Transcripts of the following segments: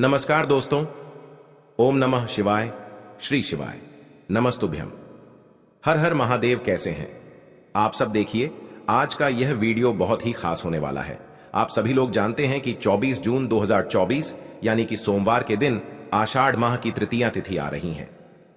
नमस्कार दोस्तों। ओम नमः शिवाय, श्री शिवाय, नमस्तुभ्यम। हर हर महादेव। कैसे हैं आप सब? देखिए, आज का यह वीडियो बहुत ही खास होने वाला है। आप सभी लोग जानते हैं कि 24 जून 2024 यानी कि सोमवार के दिन आषाढ़ माह की तृतीया तिथि आ रही है।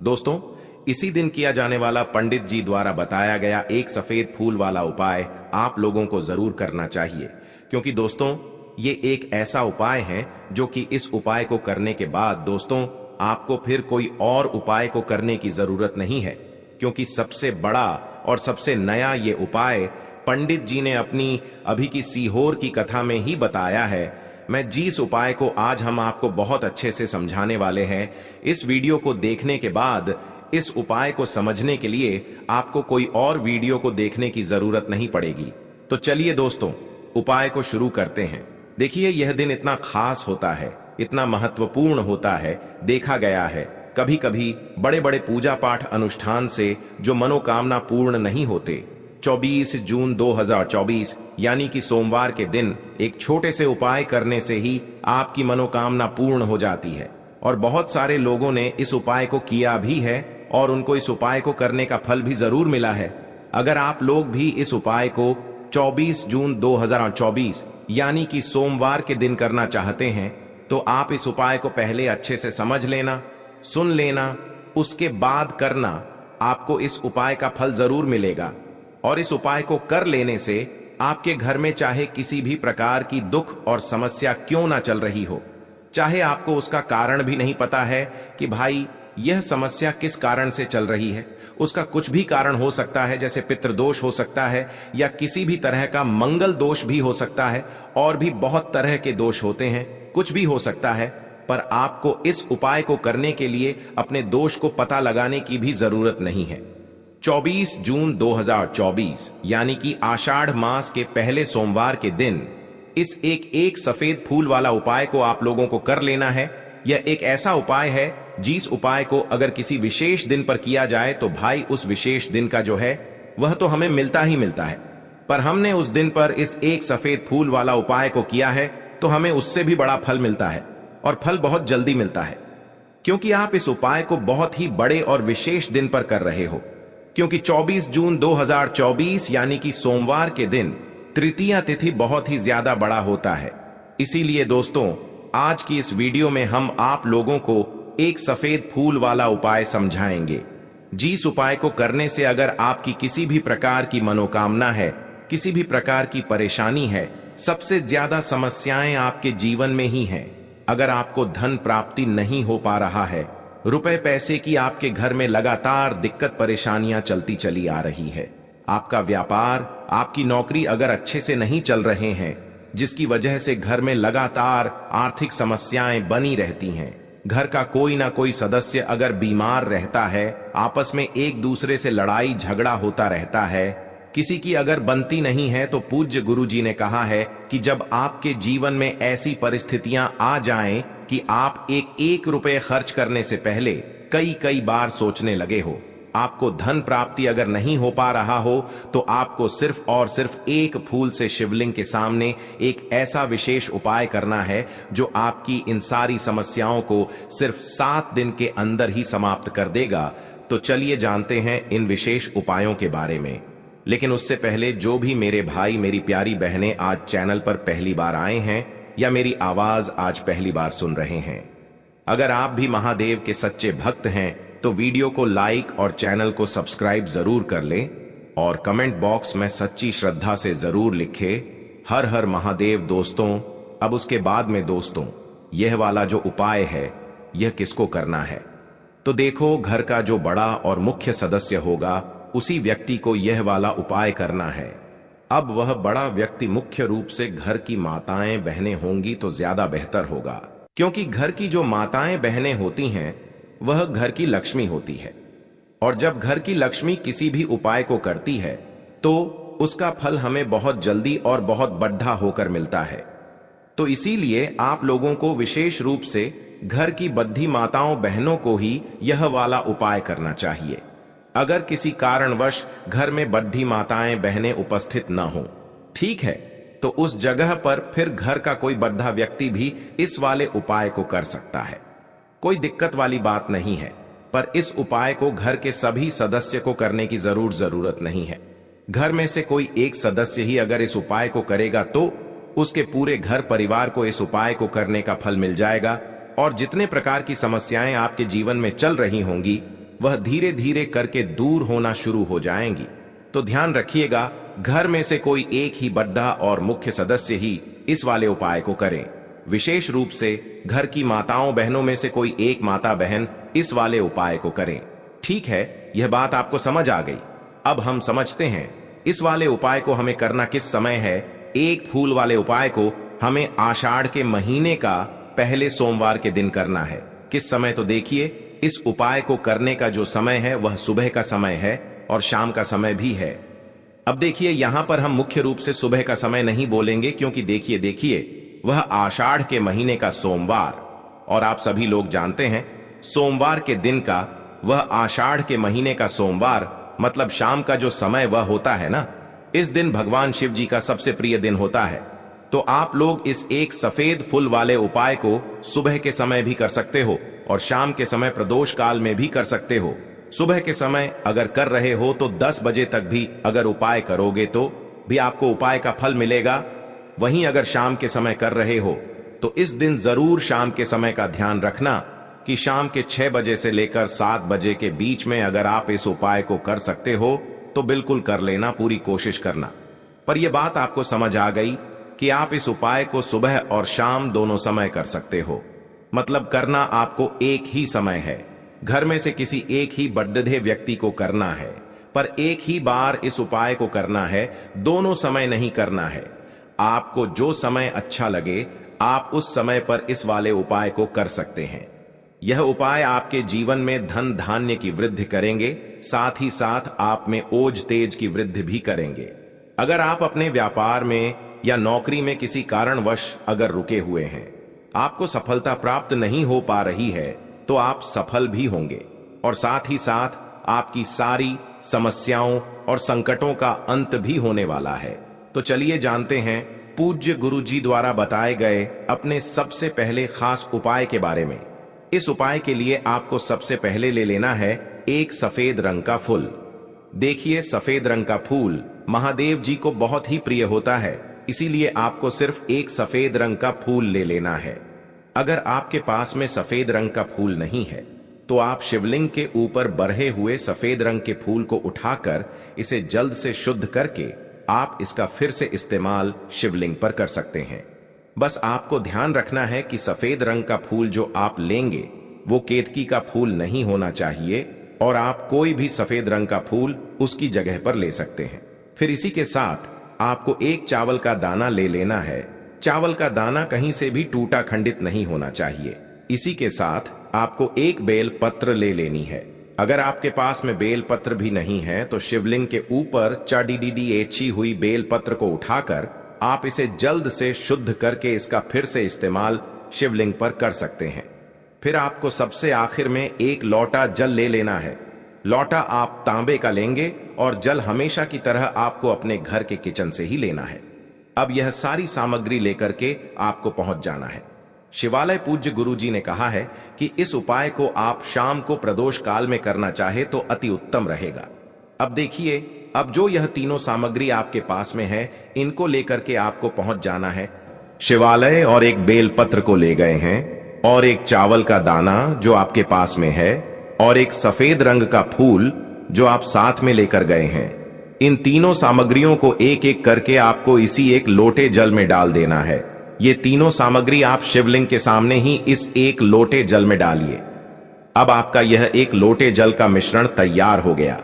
दोस्तों, इसी दिन किया जाने वाला पंडित जी द्वारा बताया गया एक सफेद फूल वाला उपाय आप लोगों को जरूर करना चाहिए, क्योंकि दोस्तों ये एक ऐसा उपाय है जो कि इस उपाय को करने के बाद दोस्तों आपको फिर कोई और उपाय को करने की जरूरत नहीं है, क्योंकि सबसे बड़ा और सबसे नया ये उपाय पंडित जी ने अपनी अभी की सीहोर की कथा में ही बताया है। मैं जिस उपाय को आज हम आपको बहुत अच्छे से समझाने वाले हैं, इस वीडियो को देखने के बाद इस उपाय को समझने के लिए आपको कोई और वीडियो को देखने की जरूरत नहीं पड़ेगी। तो चलिए दोस्तों, उपाय को शुरू करते हैं। देखिए, यह दिन इतना खास होता है, इतना महत्वपूर्ण होता है। देखा गया है कभी कभी बड़े बड़े पूजा पाठ अनुष्ठान से जो मनोकामना पूर्ण नहीं होते, 24 जून 2024 यानी कि सोमवार के दिन एक छोटे से उपाय करने से ही आपकी मनोकामना पूर्ण हो जाती है। और बहुत सारे लोगों ने इस उपाय को किया भी है और उनको इस उपाय को करने का फल भी जरूर मिला है। अगर आप लोग भी इस उपाय को 24 जून 2024 यानी कि सोमवार के दिन करना चाहते हैं, तो आप इस उपाय को पहले अच्छे से समझ लेना, सुन लेना, उसके बाद करना। आपको इस उपाय का फल जरूर मिलेगा। और इस उपाय को कर लेने से आपके घर में चाहे किसी भी प्रकार की दुख और समस्या क्यों ना चल रही हो, चाहे आपको उसका कारण भी नहीं पता है कि भाई यह समस्या किस कारण से चल रही है, उसका कुछ भी कारण हो सकता है, जैसे पितृदोष हो सकता है या किसी भी तरह का मंगल दोष भी हो सकता है, और भी बहुत तरह के दोष होते हैं, कुछ भी हो सकता है। पर आपको इस उपाय को करने के लिए अपने दोष को पता लगाने की भी जरूरत नहीं है। 24 जून 2024 यानी कि आषाढ़ मास के पहले सोमवार के दिन इस एक सफेद फूल वाला उपाय को आप लोगों को कर लेना है। यह एक ऐसा उपाय है जिस उपाय को अगर किसी विशेष दिन पर किया जाए तो भाई उस विशेष दिन का जो है वह तो हमें मिलता ही मिलता है। पर हमने उस दिन पर इस एक सफेद फूल वाला उपाय को किया है तो हमें उससे भी बड़ा फल मिलता है, और फल बहुत जल्दी मिलता है, क्योंकि आप इस उपाय को बहुत ही बड़े और विशेष दिन पर कर रहे हो। क्योंकि 24 जून 2024 यानी कि सोमवार के दिन तृतीया तिथि बहुत ही ज्यादा बड़ा होता है। इसीलिए दोस्तों, आज की इस वीडियो में हम आप लोगों को एक सफेद फूल वाला उपाय समझाएंगे, जिस उपाय को करने से अगर आपकी किसी भी प्रकार की मनोकामना है, किसी भी प्रकार की परेशानी है, सबसे ज्यादा समस्याएं आपके जीवन में ही हैं। अगर आपको धन प्राप्ति नहीं हो पा रहा है, रुपए पैसे की आपके घर में लगातार दिक्कत परेशानियां चलती चली आ रही है, आपका व्यापार, आपकी नौकरी अगर अच्छे से नहीं चल रहे हैं, जिसकी वजह से घर में लगातार आर्थिक समस्याएं बनी रहती हैं, घर का कोई ना कोई सदस्य अगर बीमार रहता है, आपस में एक दूसरे से लड़ाई झगड़ा होता रहता है, किसी की अगर बनती नहीं है, तो पूज्य गुरु जी ने कहा है कि जब आपके जीवन में ऐसी परिस्थितियां आ जाएं कि आप एक रुपए खर्च करने से पहले कई बार सोचने लगे हो, आपको धन प्राप्ति अगर नहीं हो पा रहा हो, तो आपको सिर्फ और सिर्फ एक फूल से शिवलिंग के सामने एक ऐसा विशेष उपाय करना है जो आपकी इन सारी समस्याओं को सिर्फ 7 दिन के अंदर ही समाप्त कर देगा। तो चलिए जानते हैं इन विशेष उपायों के बारे में। लेकिन उससे पहले जो भी मेरे भाई मेरी प्यारी बहनें आज चैनल पर पहली बार आए हैं या मेरी आवाज आज पहली बार सुन रहे हैं, अगर आप भी महादेव के सच्चे भक्त हैं तो वीडियो को लाइक और चैनल को सब्सक्राइब जरूर कर लें, और कमेंट बॉक्स में सच्ची श्रद्धा से जरूर लिखे हर हर महादेव। दोस्तों, अब उसके बाद में दोस्तों, यह वाला जो उपाय है यह किसको करना है, तो देखो, घर का जो बड़ा और मुख्य सदस्य होगा उसी व्यक्ति को यह वाला उपाय करना है। अब वह बड़ा व्यक्ति मुख्य रूप से घर की माताएं बहनें होंगी तो ज्यादा बेहतर होगा, क्योंकि घर की जो माताएं बहनें होती हैं वह घर की लक्ष्मी होती है, और जब घर की लक्ष्मी किसी भी उपाय को करती है तो उसका फल हमें बहुत जल्दी और बहुत बढ़ा होकर मिलता है। तो इसीलिए आप लोगों को विशेष रूप से घर की बद्धी माताओं बहनों को ही यह वाला उपाय करना चाहिए। अगर किसी कारणवश घर में बद्धी माताएं बहनें उपस्थित न हो, ठीक है, तो उस जगह पर फिर घर का कोई बद्धा व्यक्ति भी इस वाले उपाय को कर सकता है। कोई दिक्कत वाली बात नहीं है, पर इस उपाय को घर के सभी सदस्य को करने की जरूरत नहीं है। घर में से कोई एक सदस्य ही अगर इस उपाय को करेगा तो उसके पूरे घर परिवार को इस उपाय को करने का फल मिल जाएगा, और जितने प्रकार की समस्याएं आपके जीवन में चल रही होंगी वह धीरे धीरे करके दूर होना शुरू हो जाएंगी। तो ध्यान रखिएगा, घर में से कोई एक ही बड्ढा और मुख्य सदस्य ही इस वाले उपाय को करें। विशेष रूप से घर की माताओं बहनों में से कोई एक माता बहन इस वाले उपाय को करें। ठीक है, यह बात आपको समझ आ गई। अब हम समझते हैं इस वाले उपाय को हमें करना किस समय है। एक फूल वाले उपाय को हमें आषाढ़ के महीने का पहले सोमवार के दिन करना है। किस समय, तो देखिए, इस उपाय को करने का जो समय है वह सुबह का समय है और शाम का समय भी है। अब देखिए, यहां पर हम मुख्य रूप से सुबह का समय नहीं बोलेंगे, क्योंकि देखिए वह आषाढ़ के महीने का सोमवार, और आप सभी लोग जानते हैं सोमवार के दिन का, वह आषाढ़ के महीने का सोमवार मतलब शाम का जो समय वह होता है ना, इस दिन भगवान शिव जी का सबसे प्रिय दिन होता है। तो आप लोग इस एक सफेद फूल वाले उपाय को सुबह के समय भी कर सकते हो और शाम के समय प्रदोष काल में भी कर सकते हो। सुबह के समय अगर कर रहे हो तो 10 बजे तक भी अगर उपाय करोगे तो भी आपको उपाय का फल मिलेगा। वहीं अगर शाम के समय कर रहे हो तो इस दिन जरूर शाम के समय का ध्यान रखना कि शाम के 6 बजे से लेकर 7 बजे के बीच में अगर आप इस उपाय को कर सकते हो तो बिल्कुल कर लेना, पूरी कोशिश करना। पर यह बात आपको समझ आ गई कि आप इस उपाय को सुबह और शाम दोनों समय कर सकते हो। मतलब करना आपको एक ही समय है। घर में से किसी एक ही बड्ढे व्यक्ति को करना है, पर एक ही बार इस उपाय को करना है, दोनों समय नहीं करना है। आपको जो समय अच्छा लगे आप उस समय पर इस वाले उपाय को कर सकते हैं। यह उपाय आपके जीवन में धन धान्य की वृद्धि करेंगे, साथ ही साथ आप में ओज तेज की वृद्धि भी करेंगे। अगर आप अपने व्यापार में या नौकरी में किसी कारणवश अगर रुके हुए हैं, आपको सफलता प्राप्त नहीं हो पा रही है, तो आप सफल भी होंगे और साथ ही साथ आपकी सारी समस्याओं और संकटों का अंत भी होने वाला है। तो चलिए जानते हैं पूज्य गुरु जी द्वारा बताए गए अपने सबसे पहले खास उपाय के बारे में। इस उपाय के लिए आपको सबसे पहले ले लेना है एक सफेद रंग का फूल। देखिए, सफेद रंग का फूल महादेव जी को बहुत ही प्रिय होता है, इसीलिए आपको सिर्फ एक सफेद रंग का फूल ले लेना है। अगर आपके पास में सफेद रंग का फूल नहीं है तो आप शिवलिंग के ऊपर बढ़े हुए सफेद रंग के फूल को उठाकर इसे जल्द से शुद्ध करके आप इसका फिर से इस्तेमाल शिवलिंग पर कर सकते हैं। बस आपको ध्यान रखना है कि सफेद रंग का फूल जो आप लेंगे वो केतकी का फूल नहीं होना चाहिए, और आप कोई भी सफेद रंग का फूल उसकी जगह पर ले सकते हैं। फिर इसी के साथ आपको एक चावल का दाना ले लेना है। चावल का दाना कहीं से भी टूटा खंडित नहीं होना चाहिए। इसी के साथ आपको एक बेल पत्र ले लेनी है। अगर आपके पास में बेल पत्र भी नहीं है तो शिवलिंग के ऊपर चाडीडीडी एची हुई बेल पत्र को उठाकर आप इसे जल्द से शुद्ध करके इसका फिर से इस्तेमाल शिवलिंग पर कर सकते हैं। फिर आपको सबसे आखिर में एक लोटा जल ले लेना है। लोटा आप तांबे का लेंगे और जल हमेशा की तरह आपको अपने घर के किचन से ही लेना है। अब यह सारी सामग्री लेकर के आपको पहुंच जाना है। शिवालय पूज्य गुरु जी ने कहा है कि इस उपाय को आप शाम को प्रदोष काल में करना चाहे तो अति उत्तम रहेगा। अब देखिए, अब जो यह तीनों सामग्री आपके पास में है, इनको लेकर के आपको पहुंच जाना है शिवालय, और एक बेलपत्र को ले गए हैं, और एक चावल का दाना जो आपके पास में है, और एक सफेद रंग का फूल जो आप साथ में लेकर गए हैं। इन तीनों सामग्रियों को एक एक करके आपको इसी एक लोटे जल में डाल देना है। ये तीनों सामग्री आप शिवलिंग के सामने ही इस एक लोटे जल में डालिए। अब आपका यह एक लोटे जल का मिश्रण तैयार हो गया।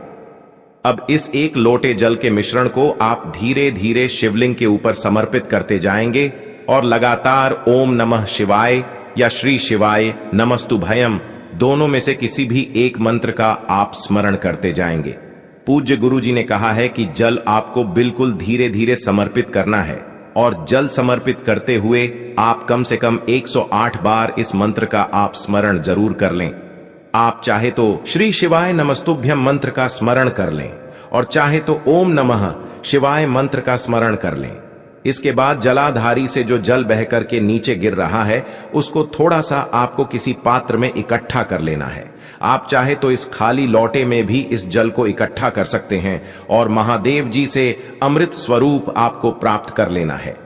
अब इस एक लोटे जल के मिश्रण को आप धीरे धीरे शिवलिंग के ऊपर समर्पित करते जाएंगे और लगातार ओम नमः शिवाय या श्री शिवाय नमस्तुभयम दोनों में से किसी भी एक मंत्र का आप स्मरण करते जाएंगे। पूज्य गुरु जी ने कहा है कि जल आपको बिल्कुल धीरे धीरे समर्पित करना है, और जल समर्पित करते हुए आप कम से कम 108 बार इस मंत्र का आप स्मरण जरूर कर लें। आप चाहे तो श्री शिवाय नमस्तुभ्यम मंत्र का स्मरण कर लें और चाहे तो ओम नमः शिवाय मंत्र का स्मरण कर लें। इसके बाद जलाधारी से जो जल बह करके नीचे गिर रहा है उसको थोड़ा सा आपको किसी पात्र में इकट्ठा कर लेना है। आप चाहे तो इस खाली लोटे में भी इस जल को इकट्ठा कर सकते हैं और महादेव जी से अमृत स्वरूप आपको प्राप्त कर लेना है।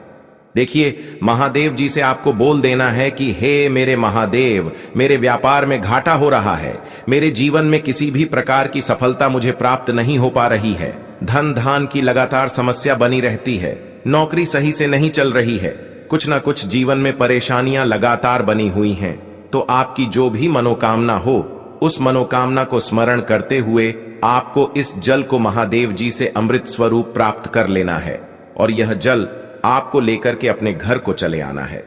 देखिए, महादेव जी से आपको बोल देना है कि हे मेरे महादेव, मेरे व्यापार में घाटा हो रहा है, मेरे जीवन में किसी भी प्रकार की सफलता मुझे प्राप्त नहीं हो पा रही है, धन धान की लगातार समस्या बनी रहती है, नौकरी सही से नहीं चल रही है, कुछ ना कुछ जीवन में परेशानियां लगातार बनी हुई हैं। तो आपकी जो भी मनोकामना हो, उस मनोकामना को स्मरण करते हुए आपको इस जल को महादेव जी से अमृत स्वरूप प्राप्त कर लेना है और यह जल आपको लेकर के अपने घर को चले आना है।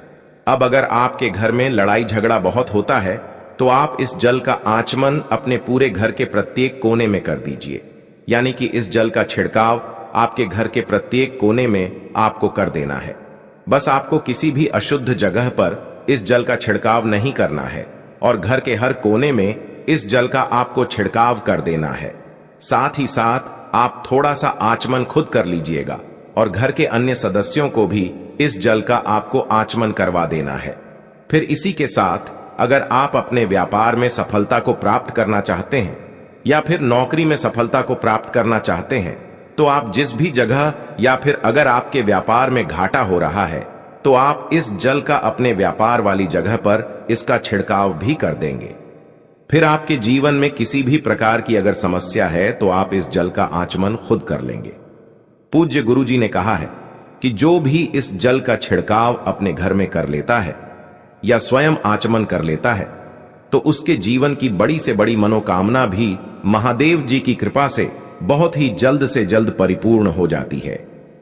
अब अगर आपके घर में लड़ाई झगड़ा बहुत होता है तो आप इस जल का आचमन अपने पूरे घर के प्रत्येक कोने में कर दीजिए, यानी कि इस जल का छिड़काव आपके घर के प्रत्येक कोने में आपको कर देना है। बस आपको किसी भी अशुद्ध जगह पर इस जल का छिड़काव नहीं करना है और घर के हर कोने में इस जल का आपको छिड़काव कर देना है। साथ ही साथ आप थोड़ा सा आचमन खुद कर लीजिएगा और घर के अन्य सदस्यों को भी इस जल का आपको आचमन करवा देना है। फिर इसी के साथ अगर आप अपने व्यापार में सफलता को प्राप्त करना चाहते हैं या फिर नौकरी में सफलता को प्राप्त करना चाहते हैं तो आप जिस भी जगह या फिर अगर आपके व्यापार में घाटा हो रहा है तो आप इस जल का अपने व्यापार वाली जगह पर इसका छिड़काव भी कर देंगे। फिर आपके जीवन में किसी भी प्रकार की अगर समस्या है तो आप इस जल का आचमन खुद कर लेंगे। पूज्य गुरुजी ने कहा है कि जो भी इस जल का छिड़काव अपने घर में कर लेता है या स्वयं आचमन कर लेता है तो उसके जीवन की बड़ी से बड़ी मनोकामना भी महादेव जी की कृपा से बहुत ही जल्द से जल्द परिपूर्ण हो जाती है।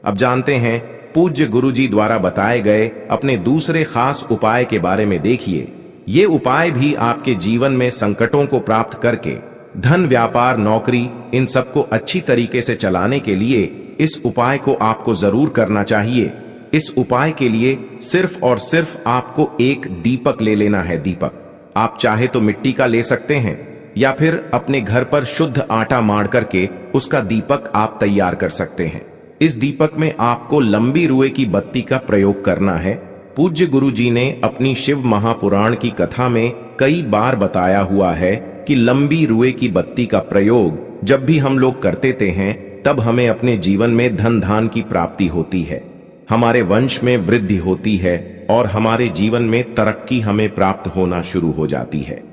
अब जानते हैं पूज्य गुरुजी द्वारा बताए गए अपने दूसरे खास उपाय के बारे में। देखिए, ये उपाय भी आपके जीवन में संकटों को प्राप्त करके धन, व्यापार, नौकरी, इन सबको अच्छी तरीके से चलाने के लिए इस उपाय को आपको जरूर करना चाहिए। इस उपाय के लिए सिर्फ और सिर्फ आपको एक दीपक ले लेना है। दीपक आप चाहे तो मिट्टी का ले सकते हैं या फिर अपने घर पर शुद्ध आटा मार करके उसका दीपक आप तैयार कर सकते हैं। इस दीपक में आपको लंबी रुए की बत्ती का प्रयोग करना है। पूज्य गुरुजी ने अपनी शिव महापुराण की कथा में कई बार बताया हुआ है कि लंबी रुए की बत्ती का प्रयोग जब भी हम लोग करते हैं तब हमें अपने जीवन में धन धान की प्राप्ति होती है, हमारे वंश में वृद्धि होती है और हमारे जीवन में तरक्की हमें प्राप्त होना शुरू हो जाती है।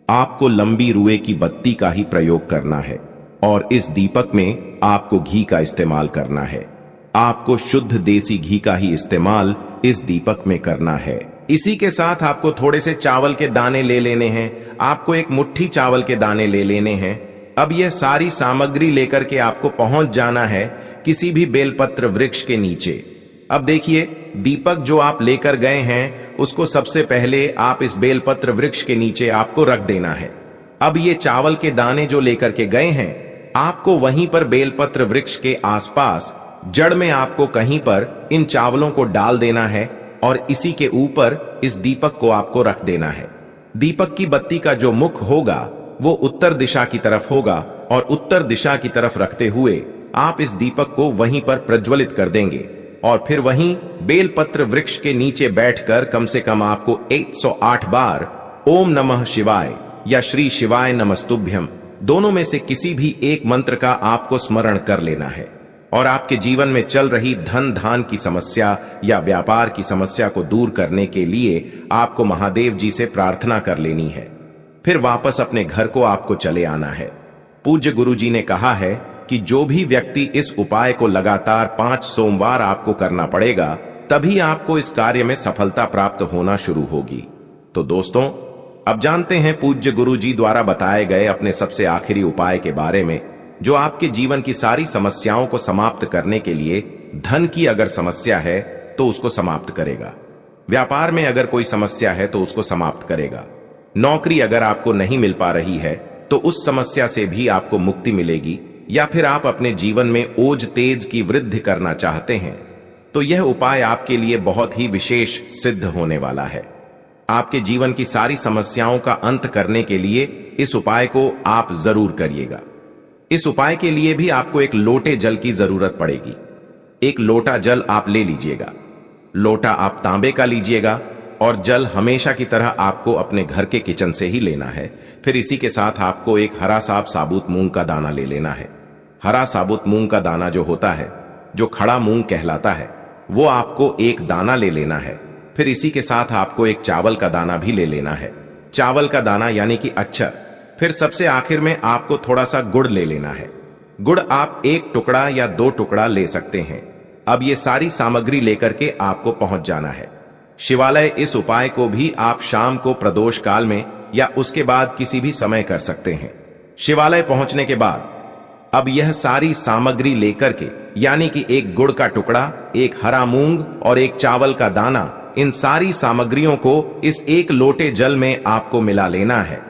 आपको लंबी रुए की बत्ती का ही प्रयोग करना है और इस दीपक में आपको घी का इस्तेमाल करना है। आपको शुद्ध देसी घी का ही इस्तेमाल इस दीपक में करना है। इसी के साथ आपको थोड़े से चावल के दाने ले लेने हैं। आपको एक मुट्ठी चावल के दाने ले लेने हैं। अब यह सारी सामग्री लेकर के आपको पहुंच जाना है किसी भी बेलपत्र वृक्ष के नीचे। अब देखिए, दीपक जो आप लेकर गए हैं उसको सबसे पहले आप इस बेलपत्र वृक्ष के नीचे आपको रख देना है। अब ये चावल के दाने जो लेकर के गए हैं आपको वहीं पर बेलपत्र वृक्ष के आसपास जड़ में आपको कहीं पर इन चावलों को डाल देना है और इसी के ऊपर इस दीपक को आपको रख देना है। दीपक की बत्ती का जो मुख होगा वो उत्तर दिशा की तरफ होगा और उत्तर दिशा की तरफ रखते हुए आप इस दीपक को वहीं पर प्रज्वलित कर देंगे और फिर वहीं बेलपत्र वृक्ष के नीचे बैठकर कम से कम आपको 108 बार ओम नमः शिवाय या श्री शिवाय नमस्तुभ्यम दोनों में से किसी भी एक मंत्र का आपको स्मरण कर लेना है और आपके जीवन में चल रही धन धान की समस्या या व्यापार की समस्या को दूर करने के लिए आपको महादेव जी से प्रार्थना कर लेनी है। फिर वापस अपने घर को आपको चले आना है। पूज्य गुरुजी ने कहा है कि जो भी व्यक्ति इस उपाय को लगातार 5 सोमवार आपको करना पड़ेगा तभी आपको इस कार्य में सफलता प्राप्त होना शुरू होगी। तो दोस्तों, अब जानते हैं पूज्य गुरुजी द्वारा बताए गए अपने सबसे आखिरी उपाय के बारे में जो आपके जीवन की सारी समस्याओं को समाप्त करने के लिए, धन की अगर समस्या है तो उसको समाप्त करेगा, व्यापार में अगर कोई समस्या है तो उसको समाप्त करेगा, नौकरी अगर आपको नहीं मिल पा रही है तो उस समस्या से भी आपको मुक्ति मिलेगी, या फिर आप अपने जीवन में ओज तेज की वृद्धि करना चाहते हैं तो यह उपाय आपके लिए बहुत ही विशेष सिद्ध होने वाला है। आपके जीवन की सारी समस्याओं का अंत करने के लिए इस उपाय को आप जरूर करिएगा। इस उपाय के लिए भी आपको एक लोटे जल की जरूरत पड़ेगी। एक लोटा जल आप ले लीजिएगा। लोटा आप तांबे का लीजिएगा और जल हमेशा की तरह आपको अपने घर के किचन से ही लेना है। फिर इसी के साथ आपको एक हरा साबुत मूंग का दाना ले लेना है। हरा साबुत मूंग का दाना जो होता है, जो खड़ा मूंग कहलाता है, वो आपको एक दाना ले लेना है। फिर इसी के साथ आपको एक चावल का दाना भी ले लेना है। चावल का दाना यानी कि अक्षर। फिर सबसे आखिर में आपको थोड़ा सा गुड़ ले लेना है। गुड़ आप एक टुकड़ा या 2 टुकड़ा ले सकते हैं। अब ये सारी सामग्री लेकर के आपको पहुंच जाना है शिवालय। इस उपाय को भी आप शाम को प्रदोष काल में या उसके बाद किसी भी समय कर सकते हैं। शिवालय पहुंचने के बाद अब यह सारी सामग्री लेकर के, यानी कि एक गुड़ का टुकड़ा, एक हरा मूंग और एक चावल का दाना, इन सारी सामग्रियों को इस एक लोटे जल में आपको मिला लेना है।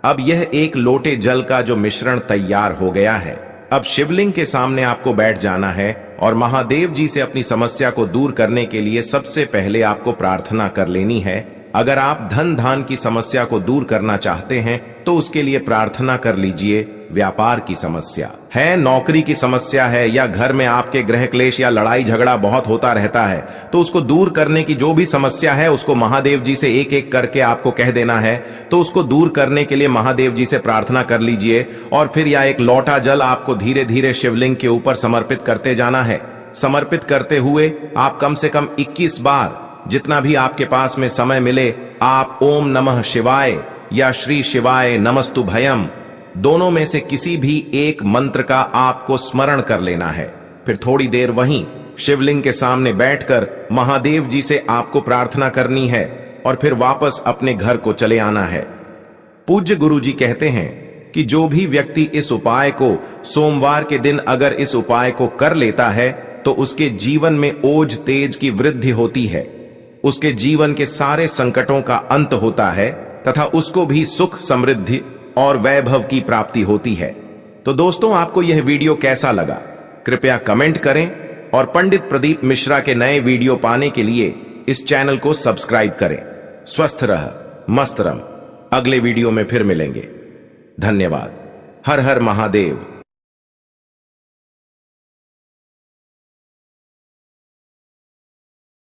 अब यह एक लोटे जल का जो मिश्रण तैयार हो गया है, अब शिवलिंग के सामने आपको बैठ जाना है और महादेव जी से अपनी समस्या को दूर करने के लिए सबसे पहले आपको प्रार्थना कर लेनी है। अगर आप धन धान की समस्या को दूर करना चाहते हैं तो उसके लिए प्रार्थना कर लीजिए। व्यापार की समस्या है, नौकरी की समस्या है, या घर में आपके गृह क्लेश या लड़ाई झगड़ा बहुत होता रहता है, तो उसको दूर करने की जो भी समस्या है उसको महादेव जी से एक एक करके आपको कह देना है। तो उसको दूर करने के लिए महादेव जी से प्रार्थना कर लीजिए और फिर यह एक लोटा जल आपको धीरे धीरे शिवलिंग के ऊपर समर्पित करते जाना है। समर्पित करते हुए आप कम से कम 21 बार, जितना भी आपके पास में समय मिले, आप ओम नमः शिवाय या श्री शिवाय नमस्तु भयम, दोनों में से किसी भी एक मंत्र का आपको स्मरण कर लेना है। फिर थोड़ी देर वहीं शिवलिंग के सामने बैठकर महादेव जी से आपको प्रार्थना करनी है और फिर वापस अपने घर को चले आना है। पूज्य गुरु जी कहते हैं कि जो भी व्यक्ति इस उपाय को सोमवार के दिन अगर इस उपाय को कर लेता है तो उसके जीवन में ओज तेज की वृद्धि होती है, उसके जीवन के सारे संकटों का अंत होता है तथा उसको भी सुख, समृद्धि और वैभव की प्राप्ति होती है। तो दोस्तों, आपको यह वीडियो कैसा लगा कृपया कमेंट करें और पंडित प्रदीप मिश्रा के नए वीडियो पाने के लिए इस चैनल को सब्सक्राइब करें। स्वस्थ रह, मस्त रह। अगले वीडियो में फिर मिलेंगे। धन्यवाद। हर हर महादेव।